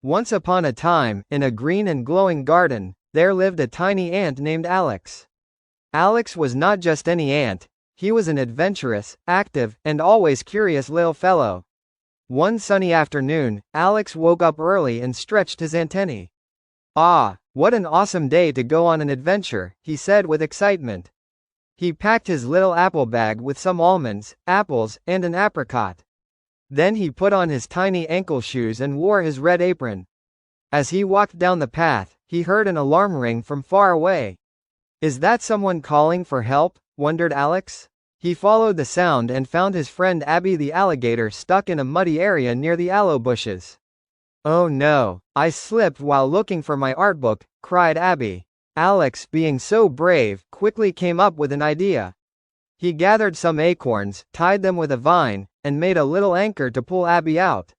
Once upon a time, in a green and glowing garden, there lived a tiny ant named Alex. Alex was not just any ant, he was an adventurous, active, and always curious little fellow. One sunny afternoon, Alex woke up early and stretched his antennae. "Ah, what an awesome day to go on an adventure," he said with excitement. He packed his little apple bag with some almonds, apples, and an apricot. Then he put on his tiny ankle shoes and wore his red apron. As he walked down the path, he heard an alarm ring from far away. "Is that someone calling for help?" wondered Alex. He followed the sound and found his friend Abby the alligator stuck in a muddy area near the aloe bushes. "Oh no, I slipped while looking for my art book," cried Abby. Alex, being so brave, quickly came up with an idea. He gathered some acorns, tied them with a vine, and made a little anchor to pull Abby out.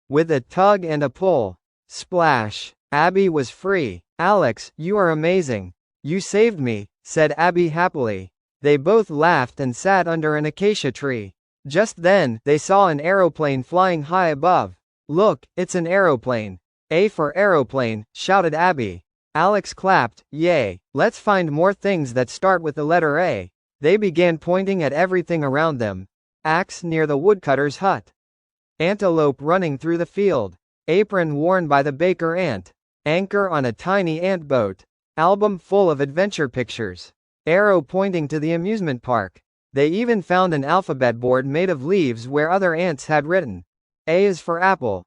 With a tug and a pull, splash, Abby was free. "Alex, you are amazing. You saved me," said Abby happily. They both laughed and sat under an acacia tree. Just then, they saw an aeroplane flying high above. "Look, it's an aeroplane." "A for aeroplane," shouted Abby. Alex clapped. "Yay, let's find more things that start with the letter A." They began pointing at everything around them. Axe near the woodcutter's hut. Antelope running through the field. Apron worn by the baker ant. Anchor on a tiny ant boat. Album full of adventure pictures. Arrow pointing to the amusement park. They even found an alphabet board made of leaves where other ants had written. A is for apple.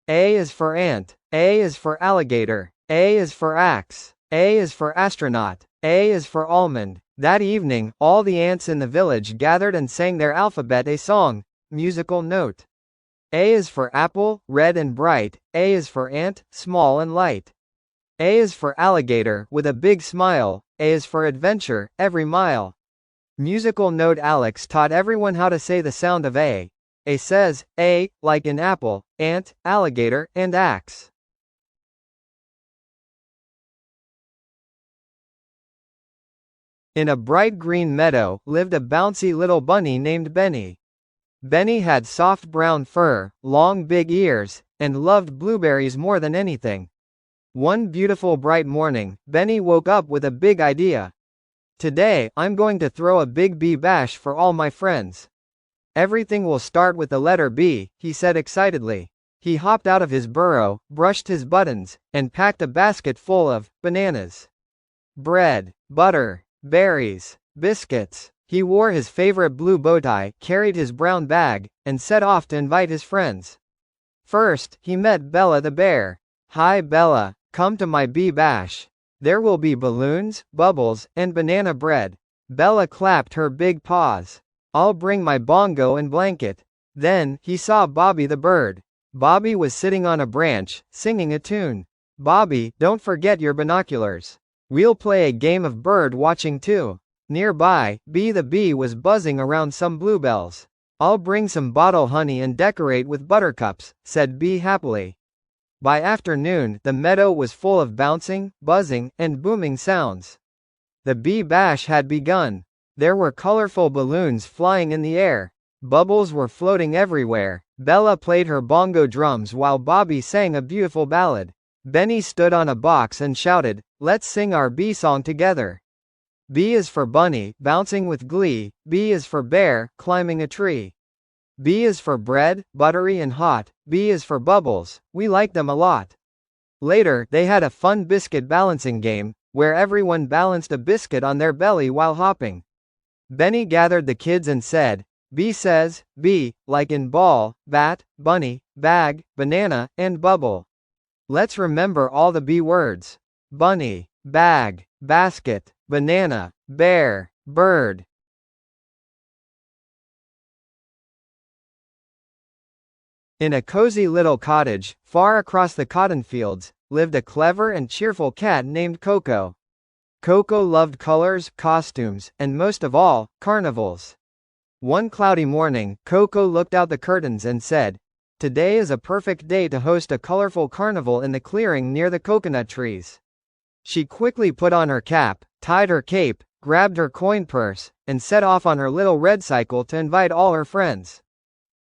A is for ant. A is for alligator. A is for axe. A is for astronaut. A is for almond. That evening, all the ants in the village gathered and sang their alphabet A song. Musical note. A is for apple, red and bright. A is for ant, small and light. A is for alligator, with a big smile. A is for adventure, every mile. Musical note. Alex taught everyone how to say the sound of A. A says, A, like in apple, ant, alligator, and axe. In a bright green meadow, lived a bouncy little bunny named Benny. Benny had soft brown fur, long big ears, and loved blueberries more than anything. One beautiful bright morning, Benny woke up with a big idea. "Today, I'm going to throw a big bee bash for all my friends. Everything will start with the letter B," he said excitedly. He hopped out of his burrow, brushed his buttons, and packed a basket full of bananas, bread, butter, berries, biscuits. He wore his favorite blue bow tie, carried his brown bag, and set off to invite his friends. First, he met Bella the bear. "Hi Bella, come to my bee bash. There will be balloons, bubbles, and banana bread." Bella clapped her big paws. "I'll bring my bongo and blanket." Then, he saw Bobby the bird. Bobby was sitting on a branch, singing a tune. "Bobby, don't forget your binoculars. We'll play a game of bird watching too." Nearby, Bee the bee was buzzing around some bluebells. "I'll bring some bottle honey and decorate with buttercups," said Bee happily. By afternoon, the meadow was full of bouncing, buzzing, and booming sounds. The bee bash had begun. There were colorful balloons flying in the air. Bubbles were floating everywhere. Bella played her bongo drums while Bobby sang a beautiful ballad. Benny stood on a box and shouted, "Let's sing our bee song together." B is for bunny, bouncing with glee. B is for bear, climbing a tree. B is for bread, buttery and hot. B is for bubbles, we like them a lot. Later, they had a fun biscuit balancing game, where everyone balanced a biscuit on their belly while hopping. Benny gathered the kids and said, "B says, B, like in ball, bat, bunny, bag, banana, and bubble. Let's remember all the B words. Bunny, bag, basket, banana, bear, bird." In a cozy little cottage, far across the cotton fields, lived a clever and cheerful cat named Coco. Coco loved colors, costumes, and most of all, carnivals. One cloudy morning, Coco looked out the curtains and said, "Today is a perfect day to host a colorful carnival in the clearing near the coconut trees." She quickly put on her cap, tied her cape, grabbed her coin purse, and set off on her little red cycle to invite all her friends.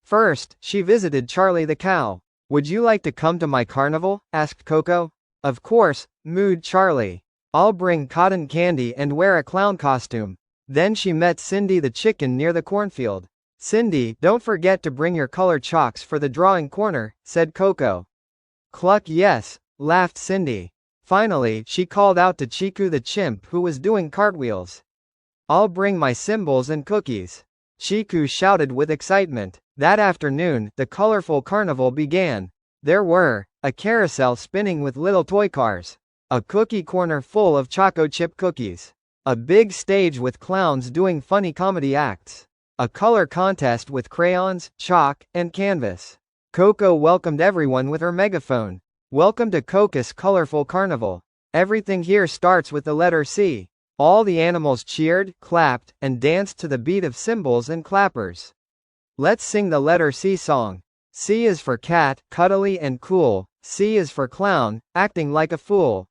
First, she visited Charlie the cow. Would you like to come to my carnival? Asked Coco. Of course, mooed Charlie. I'll bring cotton candy and wear a clown costume. Then she met Cindy the chicken near the cornfield. Cindy, don't forget to bring your color chalks for the drawing corner, said Coco. Cluck yes, laughed Cindy. Finally, she called out to Chiku the chimp who was doing cartwheels. I'll bring my symbols and cookies. Chiku shouted with excitement. That afternoon, the colorful carnival began. There were a carousel spinning with little toy cars, a cookie corner full of choco chip cookies, a big stage with clowns doing funny comedy acts, a color contest with crayons, chalk, and canvas. Coco welcomed everyone with her megaphone. Welcome to Coco's colorful carnival. Everything here starts with the letter C. All the animals cheered, clapped, and danced to the beat of cymbals and clappers. Let's sing the letter C song. C is for cat, cuddly and cool. C is for clown, acting like a fool.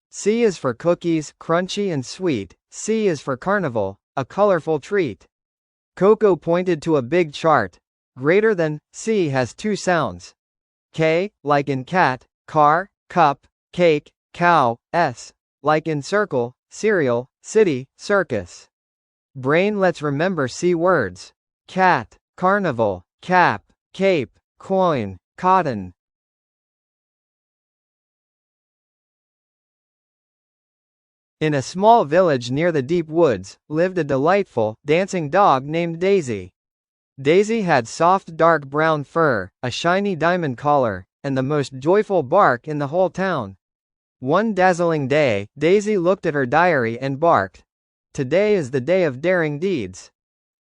C is for cookies, crunchy and sweet. C is for carnival, a colorful treat. Coco pointed to a big chart. Greater than, C has two sounds. K, like in cat, car, cup, cake, cow. S, like in circle, cereal, city, circus. Brain, let's remember C words. Cat, carnival, cap, cape, coin, cotton. In a small village near the deep woods, lived a delightful, dancing dog named Daisy. Daisy had soft dark brown fur, a shiny diamond collar, and the most joyful bark in the whole town. One dazzling day, Daisy looked at her diary and barked. Today is the day of daring deeds.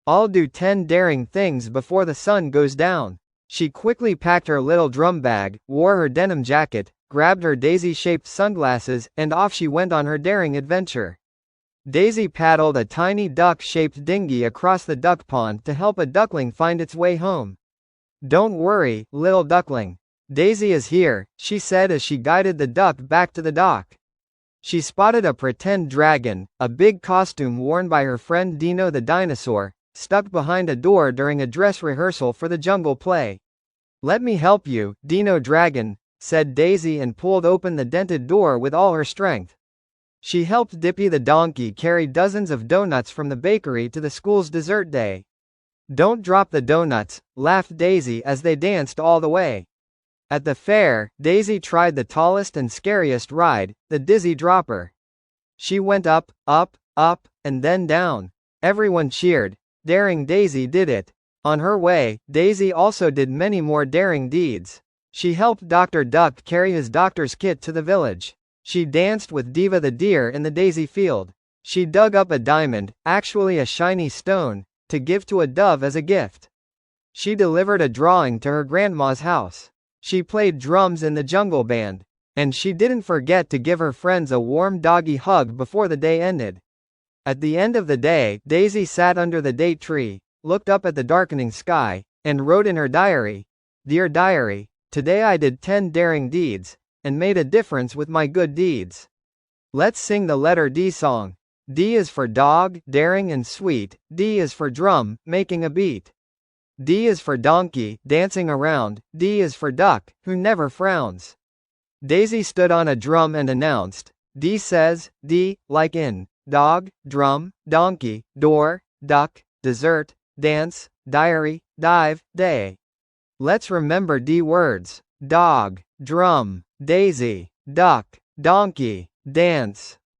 I'll do 10 daring things before the sun goes down. She quickly packed her little drum bag, wore her denim jacket, grabbed her daisy-shaped sunglasses, and off she went on her daring adventure. Daisy paddled a tiny duck-shaped dinghy across the duck pond to help a duckling find its way home. Don't worry, little duckling. Daisy is here, she said as she guided the duck back to the dock. She spotted a pretend dragon, a big costume worn by her friend Dino the dinosaur, stuck behind a door during a dress rehearsal for the jungle play. Let me help you, Dino Dragon, said Daisy and pulled open the dented door with all her strength. She helped Dippy the donkey carry dozens of donuts from the bakery to the school's dessert day. Don't drop the donuts, laughed Daisy as they danced all the way. At the fair, Daisy tried the tallest and scariest ride, the Dizzy Dropper. She went up, up, up, and then down. Everyone cheered. Daring Daisy did it. On her way, Daisy also did many more daring deeds. She helped Dr. Duck carry his doctor's kit to the village. She danced with Diva the deer in the daisy field. She dug up a diamond, actually a shiny stone, to give to a dove as a gift. She delivered a drawing to her grandma's house. She played drums in the jungle band. And she didn't forget to give her friends a warm doggy hug before the day ended. At the end of the day, Daisy sat under the date tree, looked up at the darkening sky, and wrote in her diary, Dear Diary, today I did 10 daring deeds, and made a difference with my good deeds. Let's sing the letter D song. D is for dog, daring and sweet. D is for drum, making a beat. D is for donkey, dancing around. D is for duck, who never frowns. Daisy stood on a drum and announced, D says, D, like in, dog, drum, donkey, door, duck, dessert, dance, diary, dive, day. Let's remember D words. Dog, drum, daisy, duck, donkey, dance.